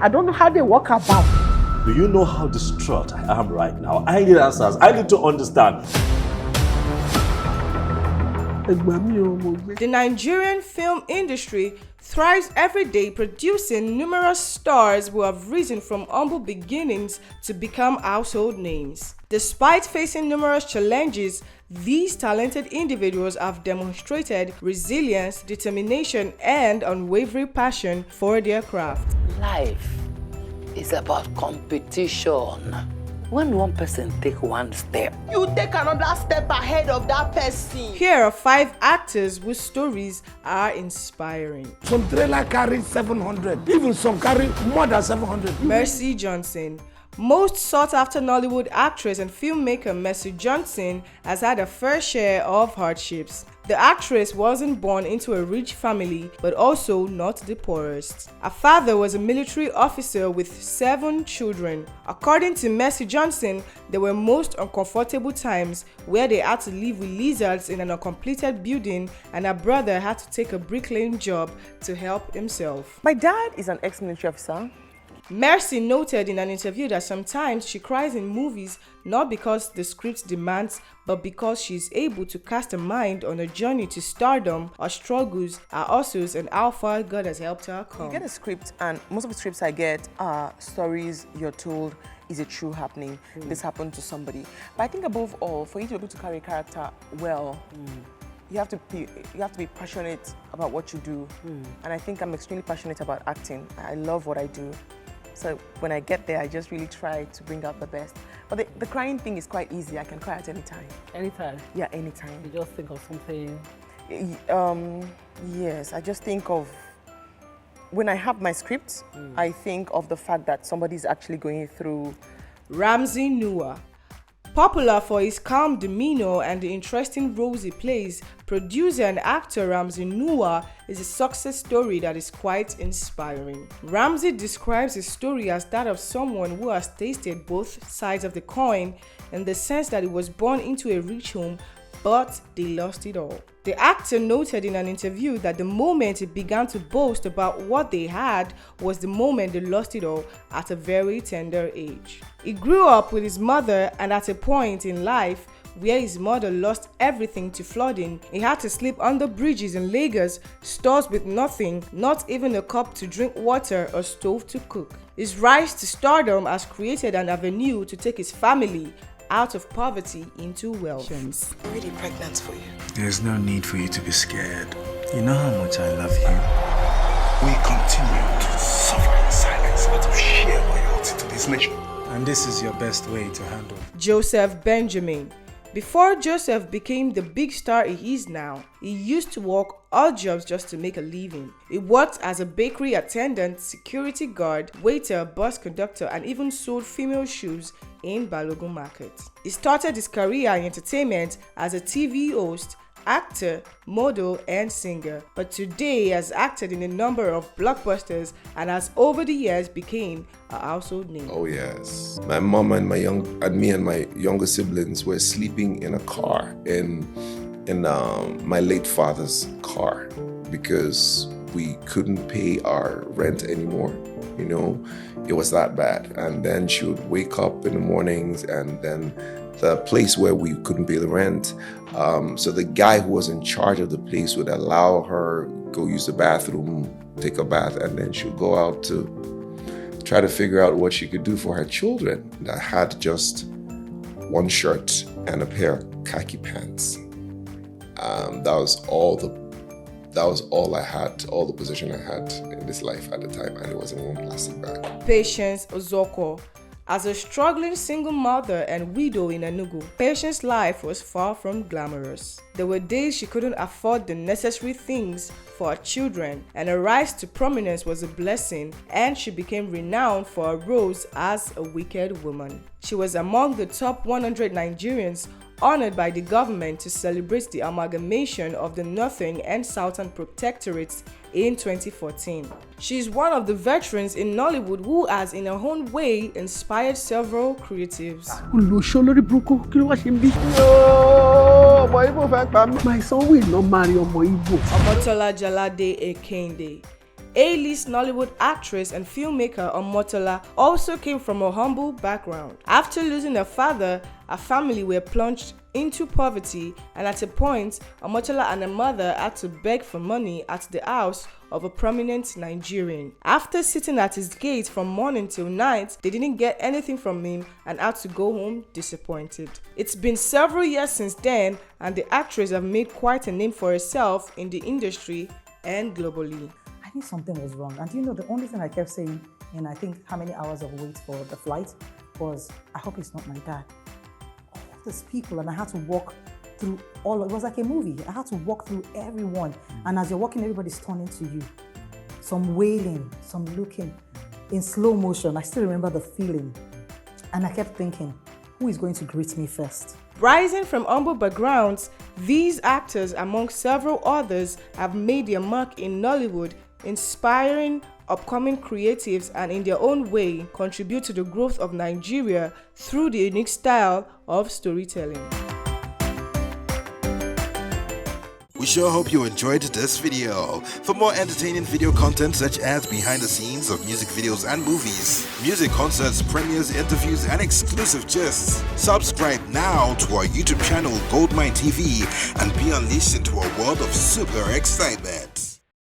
I don't know how they walk about. Do you know how distraught I am right now? I need answers. I need to understand. The Nigerian film industry thrives every day, producing numerous stars who have risen from humble beginnings to become household names. Despite facing numerous challenges, these talented individuals have demonstrated resilience, determination, and unwavering passion for their craft. Life is about competition. When one person takes one step, you take another step ahead of that person. Here are 5 actors whose stories are inspiring. Some trailer carry 700, even some carry more than 700. Mercy Johnson. Most sought-after Nollywood actress and filmmaker Mercy Johnson has had a fair share of hardships. The actress wasn't born into a rich family, but also not the poorest. Her father was a military officer with 7 children. According to Mercy Johnson, there were most uncomfortable times where they had to live with lizards in an uncompleted building, and her brother had to take a bricklaying job to help himself. My dad is an ex-military officer. Mercy noted in an interview that sometimes she cries in movies not because the script demands, but because she is able to cast her mind on a journey to stardom, her struggles, her hustles, and how far God has helped her come. You get a script, and most of the scripts I get are stories you're told is a true happening. This happened to somebody. But I think above all, for you to be able to carry a character well, you have to be passionate about what you do. And I think I'm extremely passionate about acting. I love what I do. So when I get there, I just really try to bring out the best. But the crying thing is quite easy. I can cry at any time. Anytime? Yeah, anytime. You just think of something? Yes, I just think of, when I have my script, I think of the fact that somebody's actually going through. RAMSEY Noah. Popular for his calm demeanor and the interesting roles he plays, producer and actor RAMSEY Noah is a success story that is quite inspiring. RAMSEY describes his story as that of someone who has tasted both sides of the coin, in the sense that he was born into a rich home, but they lost it all. The actor noted in an interview that the moment he began to boast about what they had was the moment they lost it all at a very tender age. He grew up with his mother, and at a point in life where his mother lost everything to flooding, he had to sleep under bridges in Lagos, stores with nothing, not even a cup to drink water or stove to cook. His rise to stardom has created an avenue to take his family out of poverty into wealth. I'm really pregnant for you. There's no need for you to be scared. You know how much I love you. We continue to suffer in silence out of sheer loyalty to this nation. And this is your best way to handle. Joseph Benjamin. Before Joseph became the big star he is now, he used to work odd jobs just to make a living. He worked as a bakery attendant, security guard, waiter, bus conductor, and even sold female shoes in Balogun Market. He started his career in entertainment as a TV host, actor, model, and singer, but today he has acted in a number of blockbusters and has over the years became a household name. Oh yes, my mom and me and my younger siblings were sleeping in a car in my late father's car because we couldn't pay our rent anymore. You know, it was that bad. And then she would wake up in the mornings, and then the place where we couldn't pay the rent. So the guy who was in charge of the place would allow her go use the bathroom, take a bath, and then she'd go out to try to figure out what she could do for her children. I had just one shirt and a pair of khaki pants. That was all I had, all the position I had in this life at the time, and it was in one plastic bag. Patience Ozokwor. As a struggling single mother and widow in Enugu, Patience's life was far from glamorous. There were days she couldn't afford the necessary things for her children, and her rise to prominence was a blessing, and she became renowned for her roles as a wicked woman. She was among the top 100 Nigerians honored by the government to celebrate the amalgamation of the Northern and Southern Protectorates in 2014. She is one of the veterans in Nollywood who has in her own way inspired several creatives. My son will not marry Omo Igbo. Omotola Jalade Ekende. A-list Nollywood actress and filmmaker Omotola also came from a humble background. After losing her father, her family were plunged into poverty, and at a point, Omotola and her mother had to beg for money at the house of a prominent Nigerian. After sitting at his gate from morning till night, they didn't get anything from him and had to go home disappointed. It's been several years since then, and the actress has made quite a name for herself in the industry and globally. I think something was wrong. And you know, the only thing I kept saying in I think how many hours of wait for the flight was, I hope it's not my dad. All these people, and I had to walk through all, it was like a movie. I had to walk through everyone. And as you're walking, everybody's turning to you. Some wailing, some looking in slow motion. I still remember the feeling. And I kept thinking, who is going to greet me first? Rising from humble backgrounds, these actors, among several others, have made their mark in Nollywood, inspiring upcoming creatives and in their own way contribute to the growth of Nigeria through the unique style of storytelling. We sure hope you enjoyed this video. For more entertaining video content such as behind the scenes of music videos and movies, music concerts, premieres, interviews, and exclusive gists, subscribe now to our YouTube channel GoldmyneTV and be unleashed into a world of super excitement.